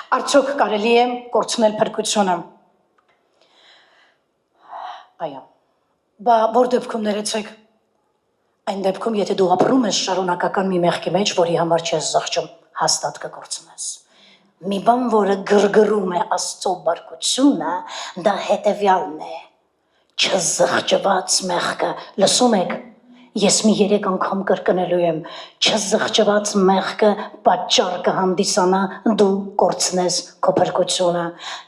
Արդյոք կարելի է կորցնել փրկությունը։ Այո։ Բա որ դեպքում ներեցեք։ Այն դեպքում, եթե դու ապրում ես շարունակական մի մեղքի մեջ, որի համար չես զղջում, հաստատ կկորցնես։ Մի բան, որը գրգռում է Աստծո բարկությունը, դա հետևյալն է. չզղջված մեղքը, լսում եք, ես մի 3 անգամ կրկնելու եմ, չզղջված մեղքը պատճառ կհանդիսանա դու կորցնես քո փրկությունը։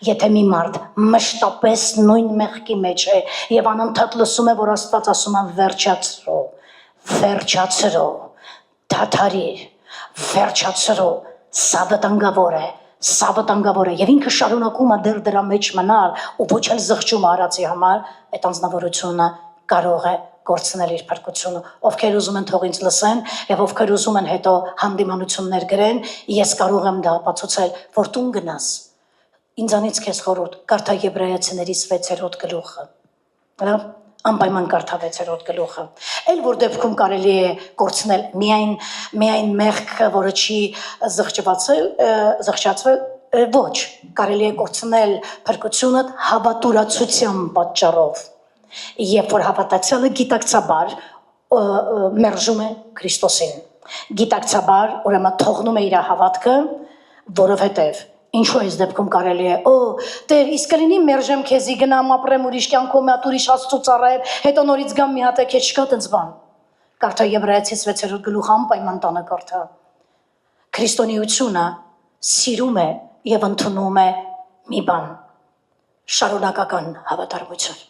Եթե մի մարդ մշտապես նույն մեղքի մեջ է եւ անընդհատ լսում է, որ Աստված ասում է վերջացրու, դադարիր, վերջացրու, սա վտանգավոր է եւ ինքը շարունակում է դրա մեջ մնալ ու ոչ էլ զղջում արածի համար, այդ անձնավորությունը կարող է կորցնել իր փրկությունը։ Ովքեր ուզում են թող ինձ լսեն եւ ովքեր ուզում են հետո հանդիմանություններ գրեն, ես կարող եմ դա ապացուցել, որ տուն գնաս։ Ինձանից քեզ խորհուրդ, կարդա Եբրայեցիների 6-րդ գլուխը։ Լավ, անպայման կարդա 6-րդ գլուխը։ Էլ որ դեպքում կարելի է կորցնել միայն մեղքը, որը չի զղջացվել, ոչ, կարելի է կորցնել փրկությունը հավատուրացության պատճառով։ Երբ որ հավատացյալը գիտակցաբար մերժում է Քրիստոսին, գիտակցաբար ուրեմն թողնում է իր հավատքը, որովհետև ինչու այս դեպքում կարելի է, Տեր, իսկ կլինի մերժեմ քեզի, գնամ ապրեմ ուրիշ կյանքով, մի հատ ուրիշ Աստծո ծառայեմ, հետո նորից գամ մի հատ եք, չկա տենց բան։ Կարդա Եբրայեցի 6-րդ գլուխը, անպայման տանը կարդա։ Քրիստոնեությունը սիրում է եւ ընդունում է մի բան՝ շարունակական հավատարմություն։